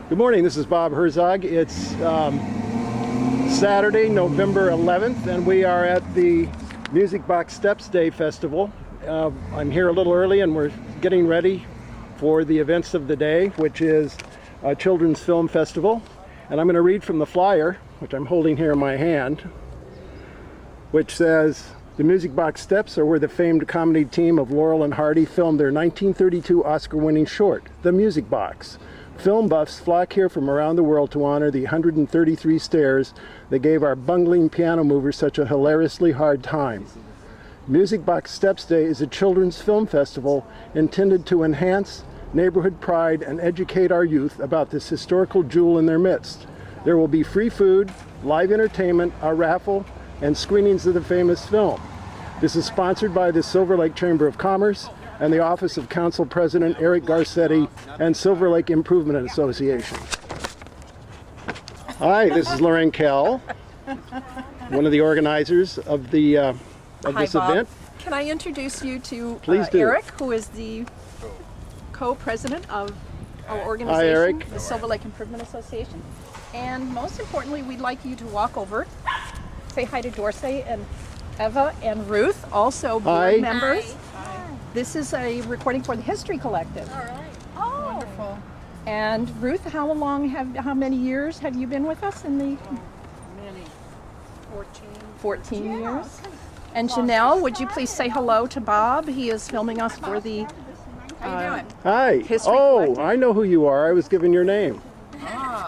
Good morning, this is Bob Herzog. It's Saturday, November 11th, and we are at the Music Box Steps Day Festival. I'm here a little early and we're getting ready for the events of the day, which is a children's film festival. And I'm going to read from the flyer, which I'm holding here in my hand, which says, the Music Box Steps are where the famed comedy team of Laurel and Hardy filmed their 1932 Oscar-winning short, The Music Box. Film buffs flock here from around the world to honor the 133 stairs that gave our bungling piano movers such a hilariously hard time. Music Box Steps Day is a children's film festival intended to enhance neighborhood pride and educate our youth about this historical jewel in their midst. There will be free food, live entertainment, a raffle, and screenings of the famous film. This is sponsored by the Silver Lake Chamber of Commerce and the Office of Council President Eric Garcetti and Silver Lake Improvement Association. Hi, this is Lorraine, Kale, one of the organizers of the this Bob. event. Can I introduce you to Please do. Eric, who is the co-president of our organization, Hi, Eric. the Silver Lake Improvement Association. And most importantly, we'd like you to walk over, say hi to Dorsey and Eva and Ruth, also board Hi. members. Hi. This is a recording for the History Collective. All right. Oh. Wonderful. And Ruth, how many years have you been with us in the Many. 14 years? And Janelle, would you please say hello to Bob? He is filming us for the How you doing? Hi. History Oh, Collective. I know who you are. I was given your name.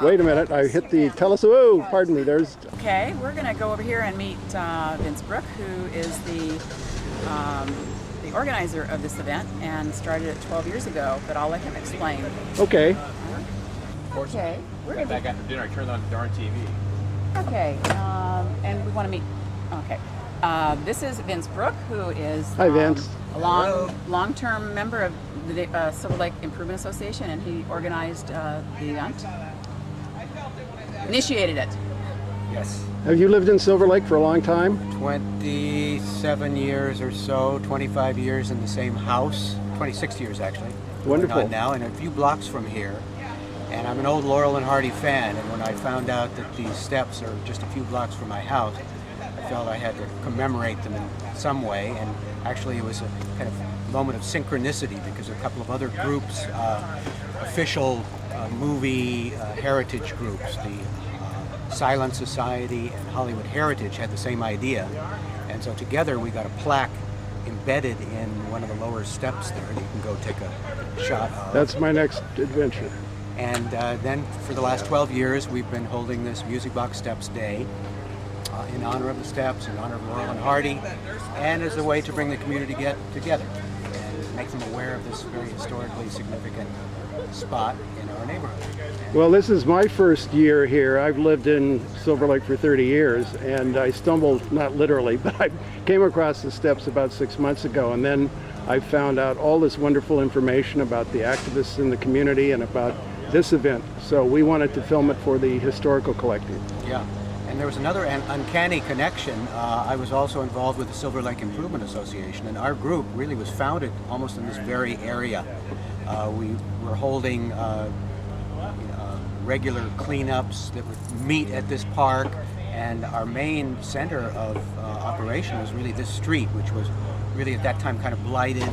Wait a minute. I hit the oh, pardon me. There's Okay, we're going to go over here and meet Vince Brook, who is the organizer of this event and started it 12 years ago, but I'll let him explain. okay. Okay, we're going Back after dinner, I turned on the darn TV. Okay, and we want to meet. Okay, this is Vince Brook, who is Hi, Vince. a long-term member of the Silver Lake Improvement Association, and he organized the event, initiated it. Yes, Have you lived in Silver Lake for a long time? 27 years or so, 25 years in the same house, 26 years actually. Wonderful. Going on now, and a few blocks from here. And I'm an old Laurel and Hardy fan, and when I found out that these steps are just a few blocks from my house, I felt I had to commemorate them in some way, and actually it was a kind of moment of synchronicity because a couple of other groups, official movie heritage groups, the Silent Society and Hollywood Heritage had the same idea, and so together we got a plaque embedded in one of the lower steps there that you can go take a shot of. That's my next adventure. And then for the last 12 years we've been holding this Music Box Steps Day in honor of the steps, in honor of Laurel and Hardy, and as a way to bring the community together and make them aware of this very historically significant spot in our neighborhood. Well, this is my first year here. I've lived in Silver Lake for 30 years, and I stumbled, not literally, but I came across the steps about 6 months ago, and then I found out all this wonderful information about the activists in the community and about this event. So we wanted to film it for the Historical Collective. Yeah, and there was another uncanny connection. I was also involved with the Silver Lake Improvement Association, and our group really was founded almost in this very area. We were holding regular cleanups that would meet at this park, and our main center of operation was really this street, which was really at that time kind of blighted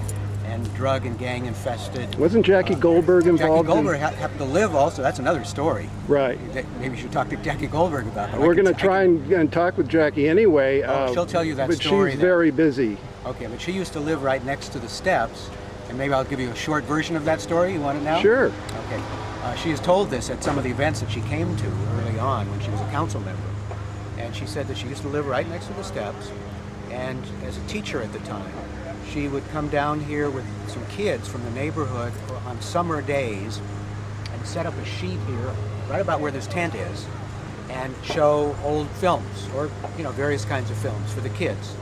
and drug and gang infested. Wasn't Jackie Goldberg involved? Jackie Goldberg happened to live also. That's another story. Right. Maybe you should talk to Jackie Goldberg about that. We're going to try and talk with Jackie anyway. She'll tell you that but story. But she's very busy. Okay, but she used to live right next to the steps, and maybe I'll give you a short version of that story. You want to know? Sure. Okay. She has told this at some of the events that she came to early on when she was a council member. And she said that she used to live right next to the steps, and as a teacher at the time, she would come down here with some kids from the neighborhood on summer days and set up a sheet here right about where this tent is and show old films or various kinds of films for the kids.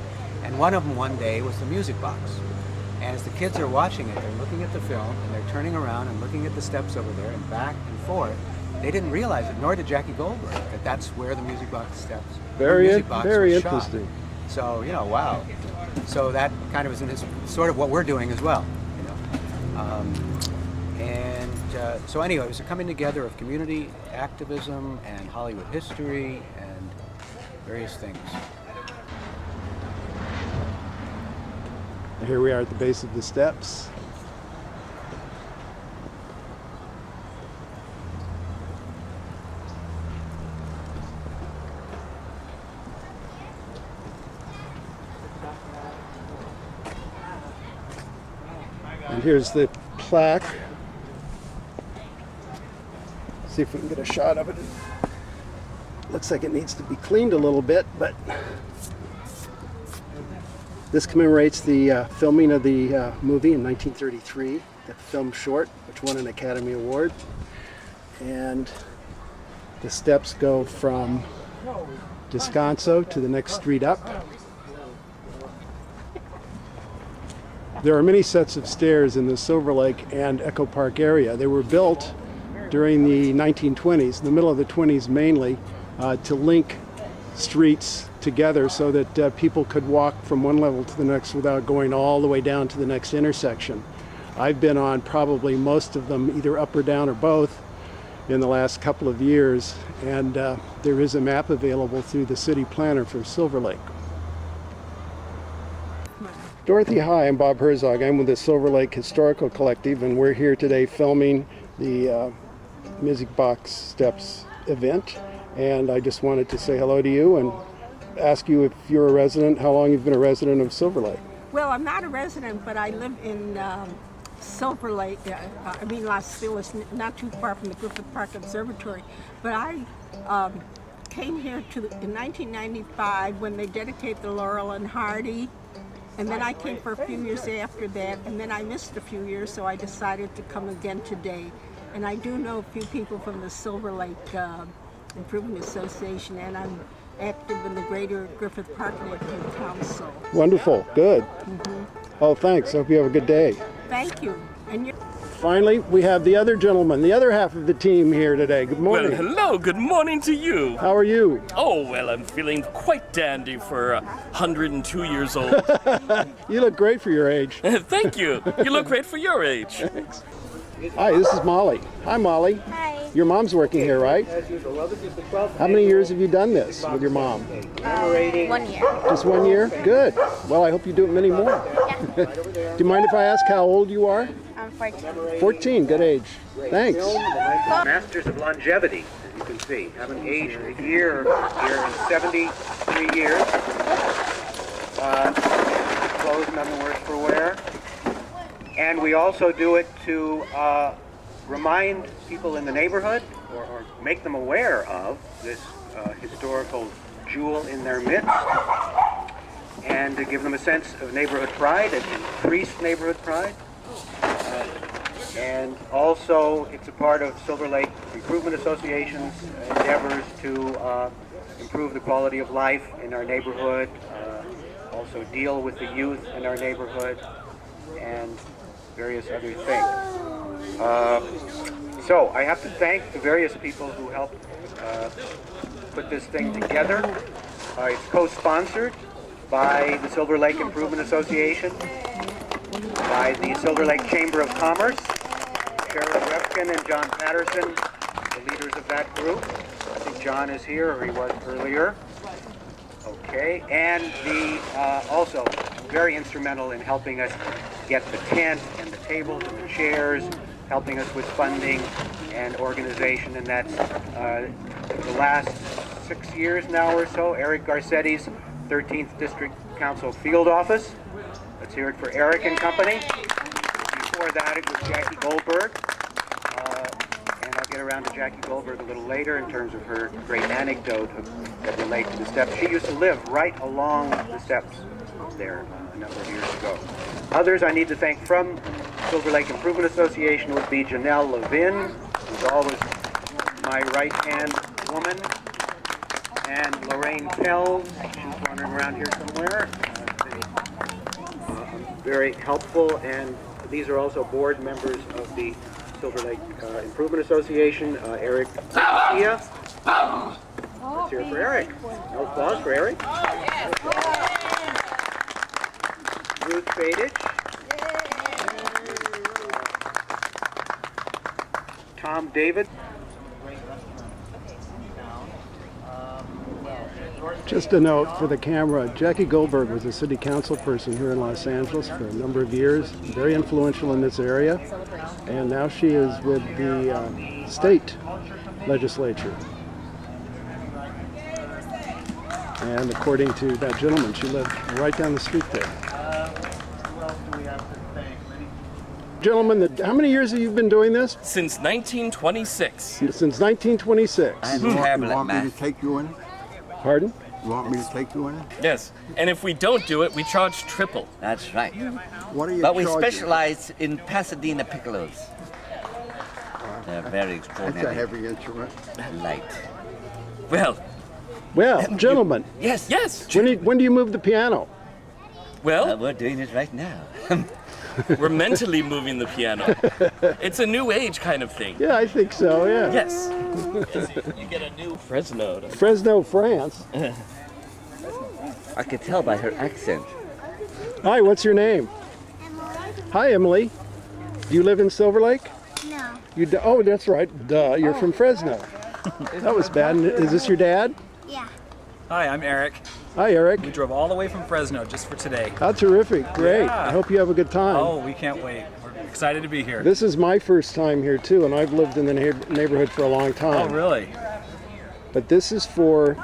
And one of them one day was The Music Box. And as the kids are watching it, they're looking at the film and they're turning around and looking at the steps over there and back and forth. They didn't realize it, nor did Jackie Goldberg, that that's where the Music Box steps. Very was shot. interesting. So wow. So that kind of is sort of what we're doing as well. And so anyway, it was a coming together of community activism and Hollywood history and various things. Here we are at the base of the steps. And here's the plaque. See if we can get a shot of it. Looks like it needs to be cleaned a little bit, but this commemorates the filming of the movie in 1933, the film short, which won an Academy Award. And the steps go from Descanso to the next street up. There are many sets of stairs in the Silver Lake and Echo Park area. They were built during the 1920s, in the middle of the 20s mainly, to link streets together so that people could walk from one level to the next without going all the way down to the next intersection. I've been on probably most of them, either up or down or both, in the last couple of years, and there is a map available through the city planner for Silver Lake. Dorothy, hi, I'm Bob Herzog. I'm with the Silver Lake Historical Collective, and we're here today filming the Music Box Steps event. And I just wanted to say hello to you and ask you if you're a resident, how long you've been a resident of Silver Lake. Well, I'm not a resident, but I live in Silver Lake, Las Feliz, not too far from the Griffith Park Observatory. But I came here in 1995 when they dedicated the Laurel and Hardy. And then I came for a few years after that, and then I missed a few years, so I decided to come again today. And I do know a few people from the Silver Lake Improvement Association, and I'm active in the Greater Griffith Park Neighborhood Council. Wonderful, good. Oh, thanks. I hope you have a good day. Thank you. And you're Finally, we have the other gentleman, the other half of the team here today. Good morning. Well, hello, good morning to you. How are you? Oh, well, I'm feeling quite dandy for 102 years old. You look great for your age. Thank you. You look great for your age. Thanks. Hi, this is Molly. Hi, Molly. Hi. Your mom's working here, right? How many years have you done this with your mom? 1 year. Just 1 year? Good. Well, I hope you do it many more. Yeah. Do you mind if I ask how old you are? I'm 14. 14, good age. Thanks. Masters of longevity, as you can see. Haven't aged a year here in 73 years. Clothes none the worse for wear. And we also do it to remind people in the neighborhood or make them aware of this historical jewel in their midst, and to give them a sense of neighborhood pride and increased neighborhood pride. And also, it's a part of Silver Lake Improvement Association's endeavors to improve the quality of life in our neighborhood, also deal with the youth in our neighborhood, and various other things. So I have to thank the various people who helped put this thing together. It's co-sponsored by the Silver Lake Improvement Association, by the Silver Lake Chamber of Commerce, Sharon Repkin and John Patterson, the leaders of that group. I think John is here, or he was earlier. Okay, and the also very instrumental in helping us get the tent and the tables and the chairs, helping us with funding and organization, and that's the last 6 years now or so, Eric Garcetti's 13th District Council Field Office. Let's hear it for Eric and company. Before that, it was Jackie Goldberg. And I'll get around to Jackie Goldberg a little later in terms of her great anecdote that relate to the steps. She used to live right along the steps there a number of years ago. Others I need to thank from Silver Lake Improvement Association would be Janelle Levin, who's always my right-hand woman, and Lorraine Kale, she's wandering around here somewhere. Very helpful, and these are also board members of the Silver Lake Improvement Association. Eric Garcia. Let's hear it for Eric. No applause for Eric. Ruth Fadich. Tom David. Just a note for the camera, Jackie Goldberg was a city council person here in Los Angeles for a number of years, very influential in this area, and now she is with the state legislature. And according to that gentleman, she lived right down the street there. Who else do we have to thank? Gentlemen, how many years have you been doing this? Since 1926. Since 1926. You want me to take you in it? Pardon? You want me to take you in it? Yes, and if we don't do it, we charge triple. That's right. What are you But we charging? specialize in Pasadena piccolos. They're very That's a extraordinary. heavy instrument. Light. Well, gentlemen, Yes. Yes. when do you move the piano? Well, We're doing it right now. we're mentally moving the piano. It's a new age kind of thing. Yeah, I think so, yeah. Yes. You get a new Fresno. Fresno, France. I could tell by her accent. Hi, what's your name? Hi, Emily. Do you live in Silver Lake? No. You do, oh, that's right. Duh, you're from Fresno. That was bad. Is this your dad? Yeah. Hi, I'm Eric. Hi, Eric. We drove all the way from Fresno just for today. How terrific. Great. Yeah. I hope you have a good time. Oh, we can't wait. We're excited to be here. This is my first time here, too, and I've lived in the neighborhood for a long time. Oh, really? But this is for...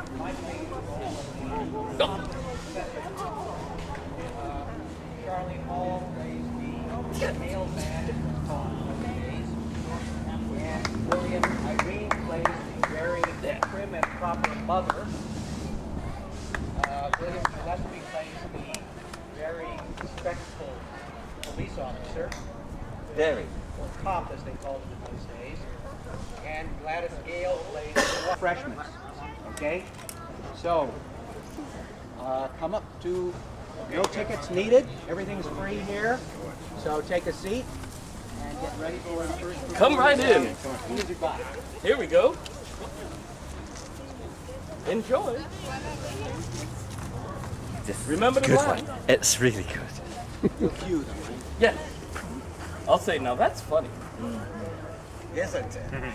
William Irene plays the very prim and proper mother. William Gillespie plays the very respectful police officer, Very. or cop as they called it in those days. And Gladys Gale plays the freshmen. Okay? So, come up to, no tickets needed, everything's free here. So take a seat and get ready for the first. Come right in. Music box. Here we go. Enjoy. Remember the line. It's really good. Yes. I'll say, now that's funny. Isn't it?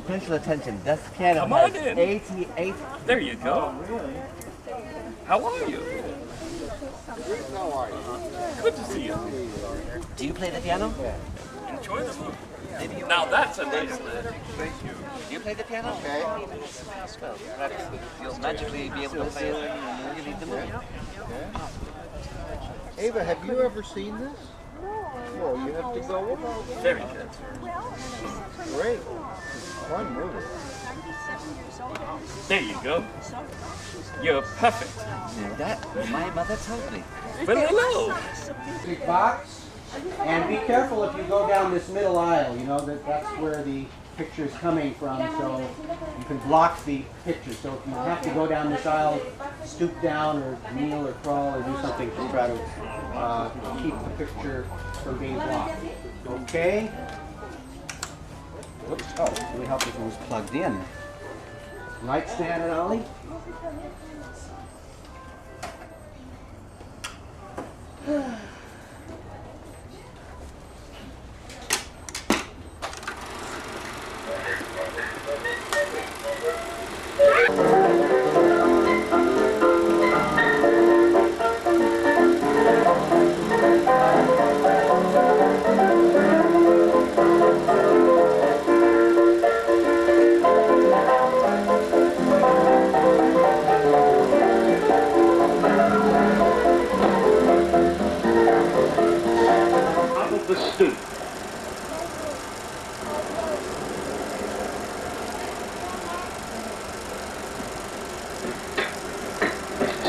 Special attention. This piano Come on has in. 88. There you go. How are you? Good to see you. Do you play the piano? Enjoy the movie. Now that's a nice lid. Do you play the piano? Okay. Well, perhaps you'll magically be able to play it when you leave the movie. Ava, have you ever seen this? Well, you have to go. Very good. Great. Fun movie. There you go. You're perfect. Now that my mother told me. Well, hello. Big box. And be careful if you go down this middle aisle, you know, that's where the picture's coming from, so you can block the picture. So if you have to go down this aisle, stoop down or kneel or crawl or do something to try to keep the picture from being blocked. Okay? Whoops, oh, it really helped if it was plugged in. Right, Stan and Ollie?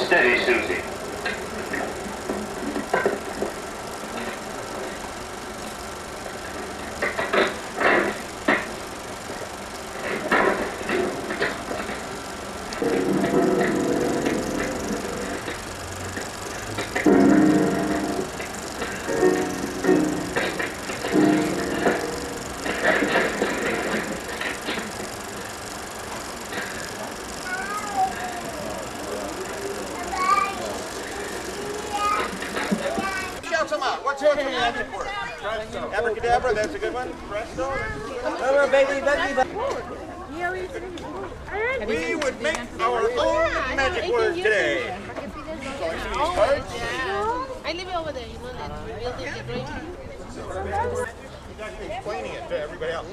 Steady, Susie. magic word. Abracadabra, that's a good one. Presto, that's a good one. We would make our own magic word today. So I see these cards. I live over there, you know that building, the great. He's actually explaining it to everybody else.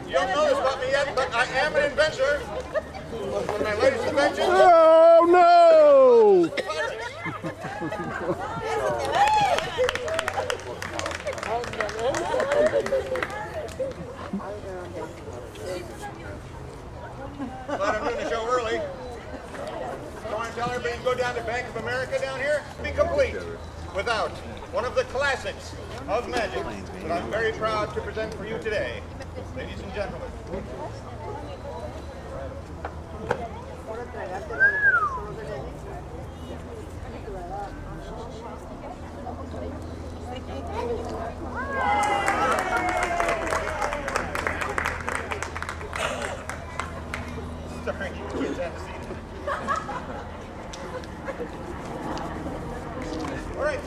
You don't know this about me yet, but I am an inventor. One of my latest inventions. Oh no! Glad I'm doing the show early. I want to tell everybody to go down to Bank of America down here. Be complete without one of the classics of magic that I'm very proud to present for you today. Ladies and gentlemen. Sorry, kids have to see it. All right.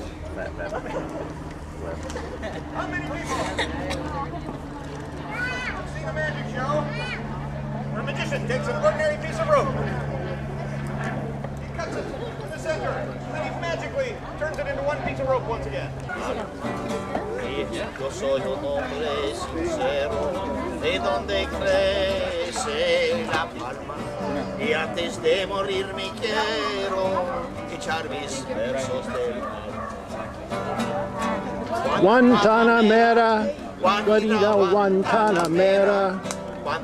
How many people have seen a magic show where a magician takes an ordinary piece of rope, he cuts it in the center, and then he magically turns it into one piece of rope once again? Yo soy un hombre sincero, de donde crece la palma. Y antes de morir me quiero echar mis versos del mar. Guantanamera, Guarida Guantanamera,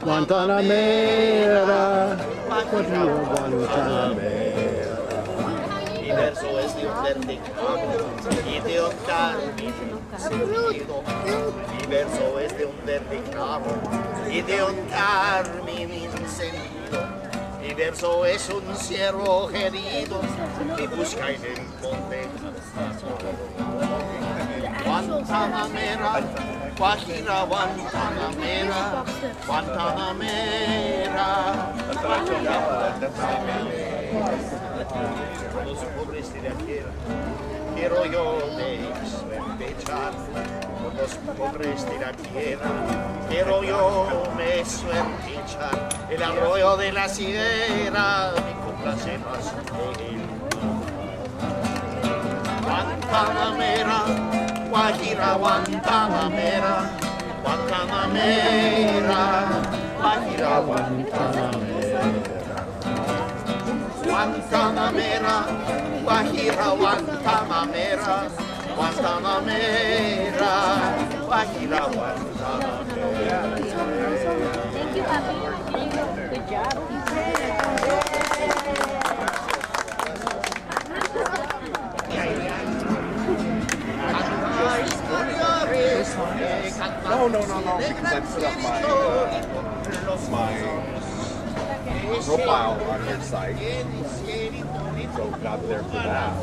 Guantanamera, Guarida Guantanamera. Mi verso es de un verde claro y de un carmín encendido. Mi verso es de un verde claro y de un carmín encendido. Mi verso es un ciervo herido que busca y me encontré. Guantanamera, Guajira Guantanamera, Guantanamera, los pobres de la tierra, quiero yo despechar. Los pobres de la tierra, quiero yo me suerte echar. El arroyo de la sierra me complace más que él. Guantanamera, Guajira Guantanamera, Guantanamera, Guajira Guantanamera. Guantanamera, Guajira Guantanamera, Guantanamera, Guajira Guantanamera. Thank you, Papi. Good job. No, because I put up my profile on your site, so got there for that.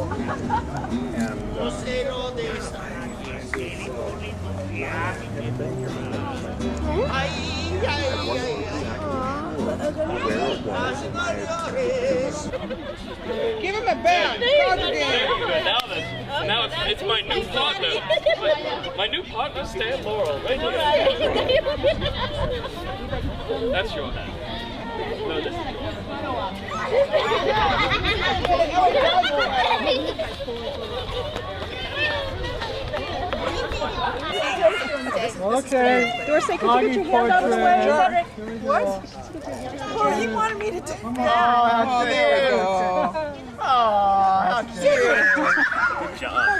Give him a bell. Now it's my new partner. My new partner, Stan Laurel, right here. That's your hat. No, this Okay. Dorsey, could you get your hands out of the way? Sure. What? Oh, he wanted me to take Oh, there we go. Oh, how cute. Good job.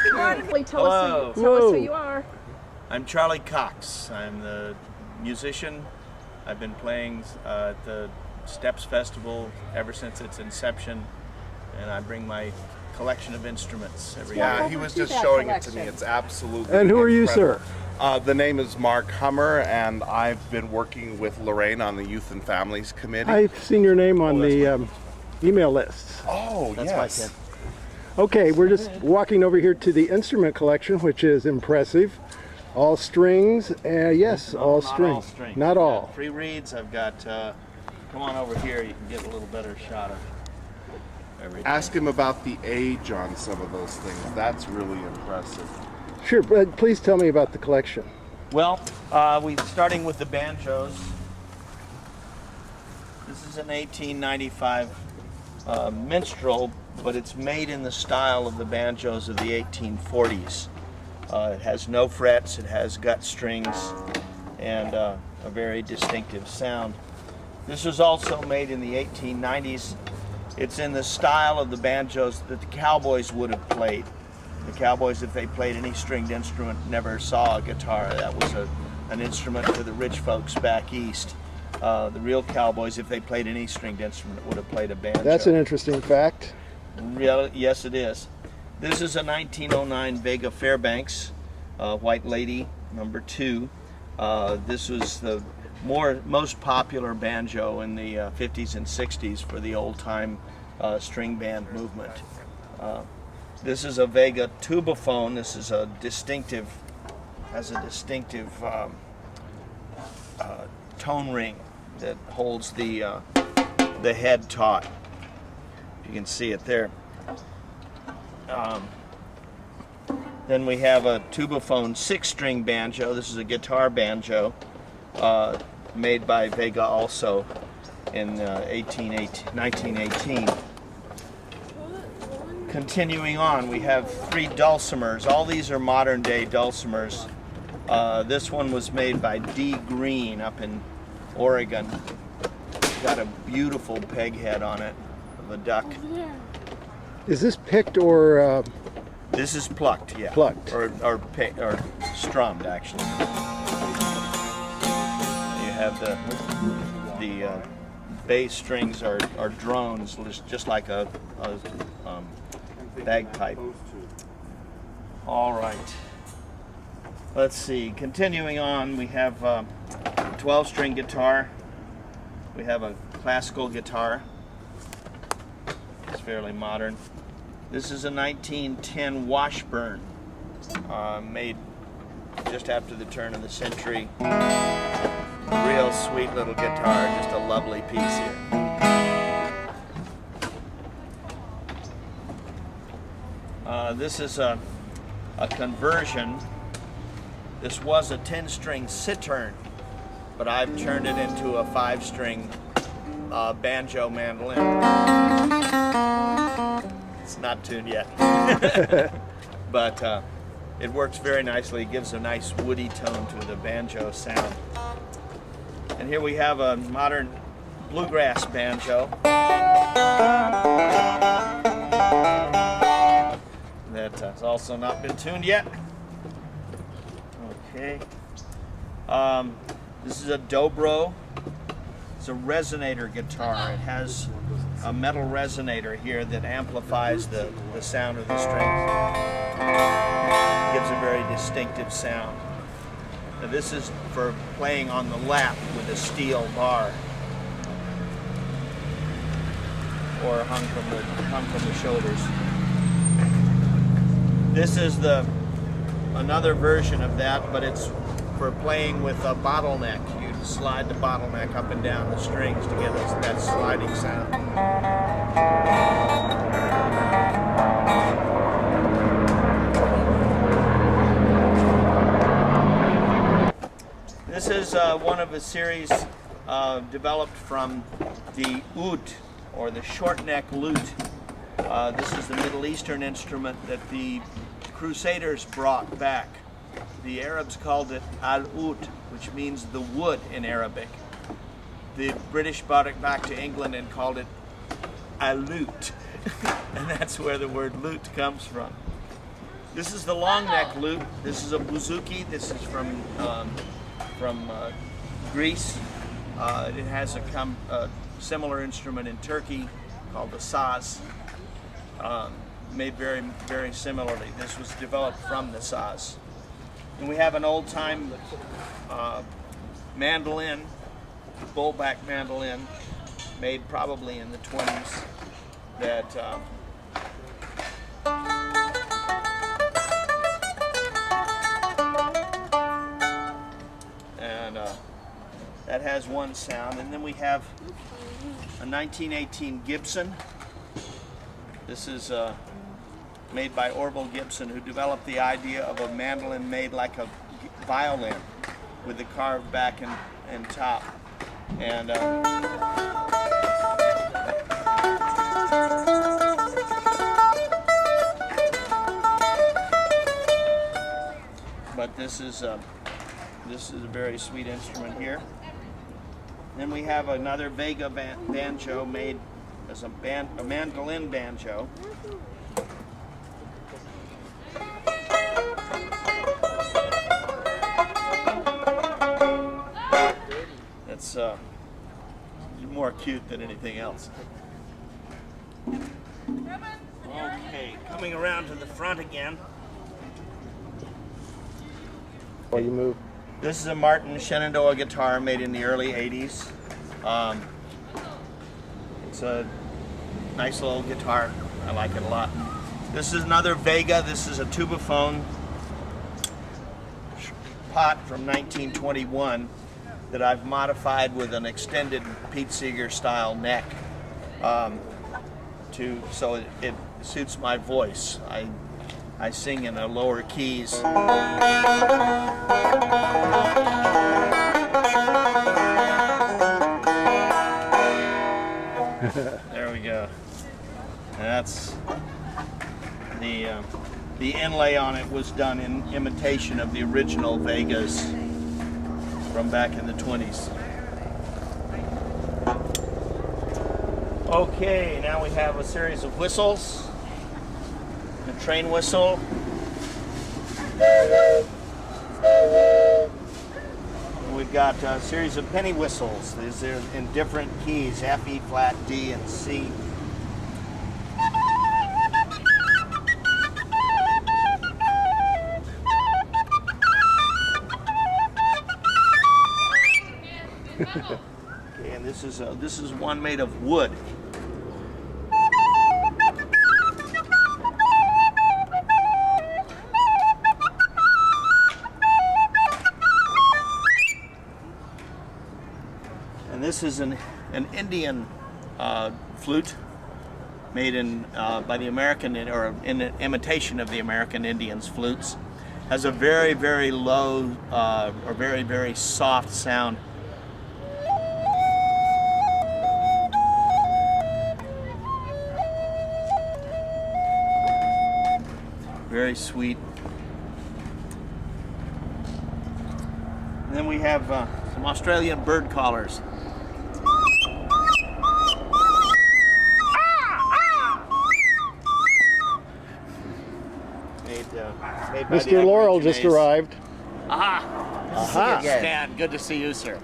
Tell us who you are. I'm Charlie Cox. I'm the musician. I've been playing at the Steps Festival ever since its inception, and I bring my collection of instruments every year. Yeah, he was just showing it to me. It's absolutely And who are you, incredible. sir? The name is Mark Hummer, and I've been working with Lorraine on the Youth and Families Committee. I've seen your name on the email lists. Oh, That's yes. my kid. Okay, we're just walking over here to the instrument collection, which is impressive. All strings, yes, all Not strings. all strings. Not all. Free reeds. I've got. Come on over here. You can get a little better shot of. every Ask him about the age on some of those things. That's really impressive. Sure, but please tell me about the collection. Well, we starting with the banjos. This is an 1895 minstrel, but it's made in the style of the banjos of the 1840s. It has no frets, it has gut strings, and a very distinctive sound. This was also made in the 1890s. It's in the style of the banjos that the cowboys would have played. The cowboys, if they played any stringed instrument, never saw a guitar. That was an instrument for the rich folks back east. The real cowboys, if they played any stringed instrument, would have played a banjo. That's an interesting fact. Yes, it is. This is a 1909 Vega Fairbanks White Lady number 2. This was the most popular banjo in the 50s and 60s for the old-time string band movement. This is a Vega tubaphone. This is a distinctive, tone ring that holds the head taut. You can see it there. Then we have a tubaphone 6-string banjo. This is a guitar banjo made by Vega also in 1918. Continuing on, we have 3 dulcimers. All these are modern day dulcimers. This one was made by D. Green up in Oregon. It's got a beautiful peg head on it of a duck. Is this picked or? This is plucked, yeah. Plucked. Or strummed, actually. You have the bass strings are drones, just like a bagpipe. All right. Let's see. Continuing on, we have a 12-string guitar. We have a classical guitar. It's fairly modern. This is a 1910 Washburn, made just after the turn of the century. Real sweet little guitar, just a lovely piece here. This is a conversion. This was a 10-string cittern, but I've turned it into a 5-string banjo mandolin. It's not tuned yet, but it works very nicely. It gives a nice woody tone to the banjo sound. And here we have a modern bluegrass banjo that has also not been tuned yet. Okay. This is a dobro. It's a resonator guitar. It has a metal resonator here that amplifies the sound of the strings. Gives a very distinctive sound. Now this is for playing on the lap with a steel bar, or hung from the shoulders. This is another version of that, but it's for playing with a bottleneck. You slide the bottleneck up and down the strings to get that sliding sound. This is one of a series developed from the oud, or the short neck lute. This is the Middle Eastern instrument that the Crusaders brought back. The Arabs called it al-oud, which means the wood in Arabic. The British brought it back to England and called it a lute, and that's where the word lute comes from. This is the long neck lute. This is a bouzouki. This is from Greece. It has a similar instrument in Turkey called the saz, made very, very similarly. This was developed from the saz. And we have an old-time mandolin, bullback mandolin, made probably in the 20s, that that has one sound. And then we have a 1918 Gibson. This is made by Orville Gibson, who developed the idea of a mandolin made like a violin with the carved back and top. And but this is a very sweet instrument here. Then we have another Vega banjo made as a mandolin banjo. That's more cute than anything else. Okay, coming around to the front again. While you move. This is a Martin Shenandoah guitar made in the early 80s. It's a nice little guitar. I like it a lot. This is another Vega. This is a tubaphone pot from 1921 that I've modified with an extended Pete Seeger style neck so it suits my voice. I sing in a lower keys. There we go. And that's the inlay on it was done in imitation of the original Vegas from back in the 20s. Okay, now we have a series of whistles. A train whistle. We've got a series of penny whistles. These are in different keys, F, E flat, D, and C. Okay, and this is one made of wood. And this is an Indian flute made by the American, or in imitation of the American Indians' flutes. Has a very, very low or very, very soft sound. Very sweet. And then we have some Australian bird callers. Made by Mr. Laurel just arrived. Aha! Aha! Stan, good to see you, sir.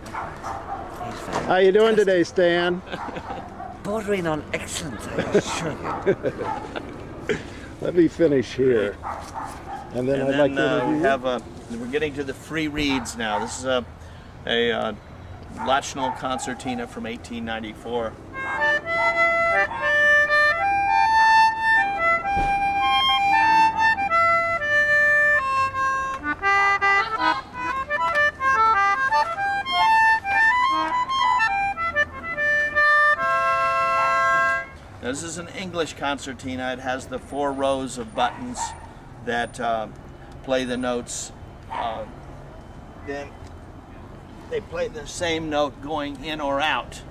How you doing today, Stan? Bordering on excellent, I assure you. Let me finish here. And then I'd like to interview you. We're getting to the free reeds now. This is a Lachnal concertina from 1894. This is an English concertina. It has the 4 rows of buttons that play the notes. Then they play the same note going in or out.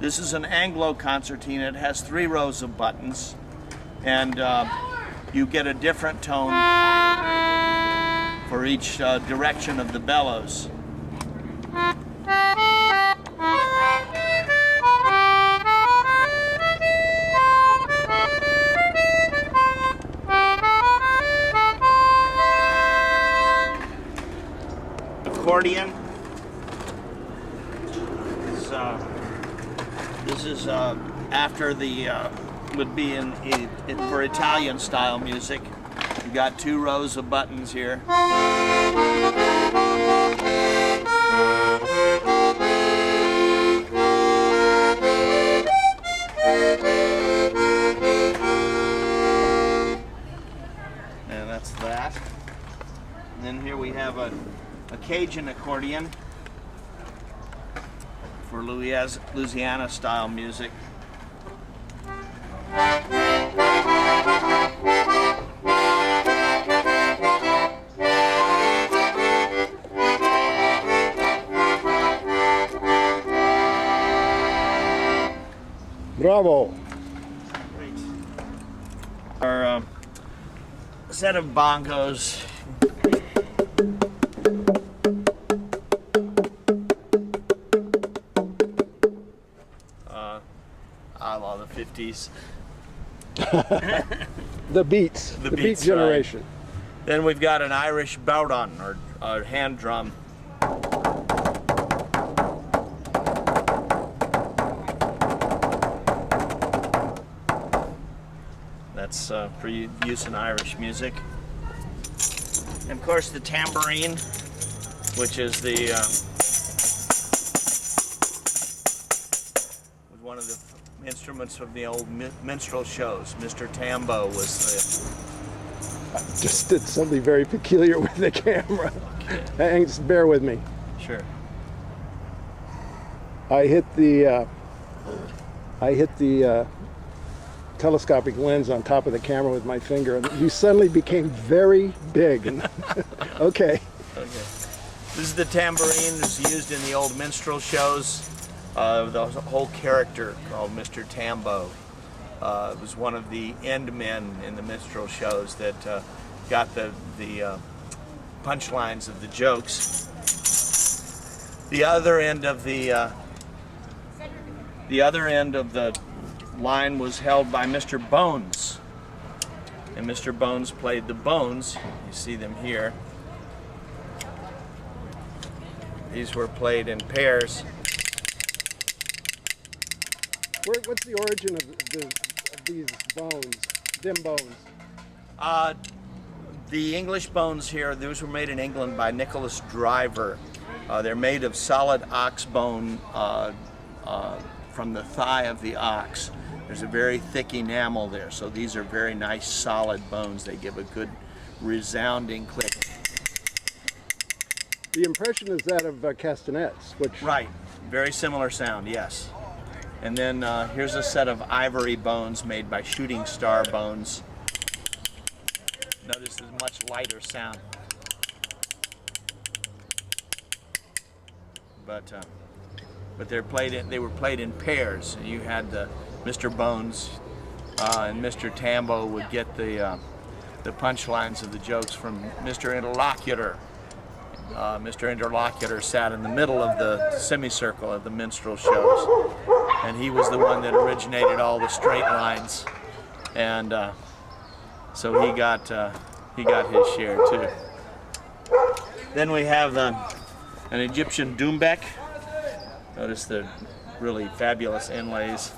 This is an Anglo concertina. It has 3 rows of buttons, and you get a different tone for each direction of the bellows. Accordion. This is after the would be in for Italian style music. You got 2 rows of buttons here. And that's that. And then here we have a Cajun accordion for Louisiana style music. Bravo. Our set of bongos. I love the 50s. The beats. The beat generation. Right. Then we've got an Irish bowdon, or hand drum. That's for use in Irish music. And of course the tambourine, which is the was one of the instruments of the old minstrel shows. Mr. Tambo was I just did something very peculiar with the camera. Okay. Just bear with me. Sure. I hit the telescopic lens on top of the camera with my finger, and you suddenly became very big. Okay. Okay. This is the tambourine that's used in the old minstrel shows. The whole character called Mr. Tambo was one of the end men in the minstrel shows that got the punchlines of the jokes. The other end of the line was held by Mr. Bones, and Mr. Bones played the bones. You see them here. These were played in pairs. What's the origin of these bones, dim bones? The English bones here, those were made in England by Nicholas Driver. They're made of solid ox bone from the thigh of the ox. There's a very thick enamel there, so these are very nice solid bones. They give a good resounding click. The impression is that of castanets, which... Right, very similar sound, yes. And then here's a set of ivory bones made by Shooting Star Bones. Notice there's much lighter sound. But they were played in pairs. You had Mr. Bones and Mr. Tambo would get the punchlines of the jokes from Mr. Interlocutor. Mr. Interlocutor sat in the middle of the semicircle of the minstrel shows, and he was the one that originated all the straight lines, and so he got his share too. Then we have an Egyptian doumbek. Notice the really fabulous inlays.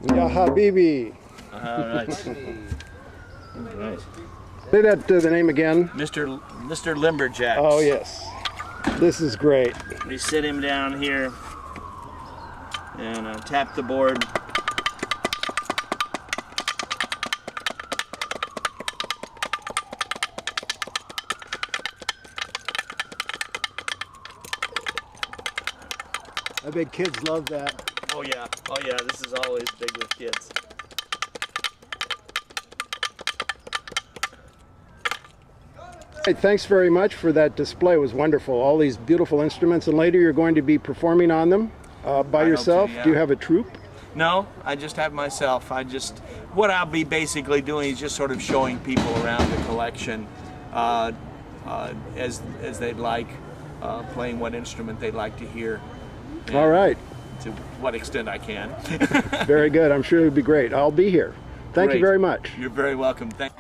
Ya Habibi. All right. Right. Say that the name again. Mr. Limberjacks. Oh yes. This is great. We sit him down here and tap the board. I bet kids love that. Oh yeah, this is always big with kids. Hey, thanks very much for that display. It was wonderful. All these beautiful instruments, and later you're going to be performing on them by yourself. Yeah. Do you have a troupe? No, I just have myself. What I'll be basically doing is just sort of showing people around the collection as they'd like, playing what instrument they'd like to hear. All right. To what extent I can. Very good. I'm sure it'll be great. I'll be here. Thank you Great. very much. You're very welcome. Thank